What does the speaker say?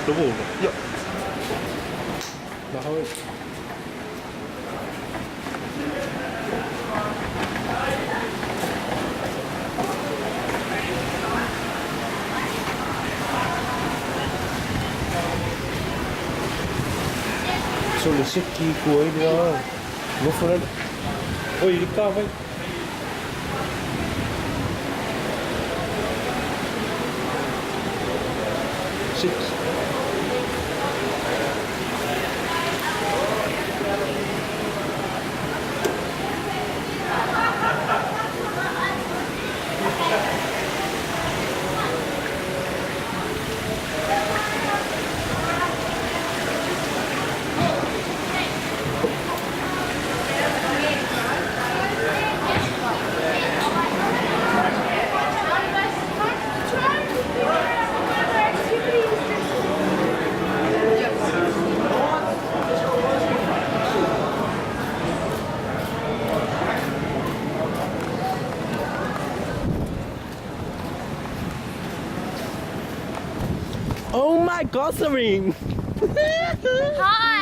Lo volo. Ja. Daar hou ik. Sur le circuit cuối nữa. Nó phải lên. Ôi, đi cao vậy. Six. Oh my god, Serene! Hi.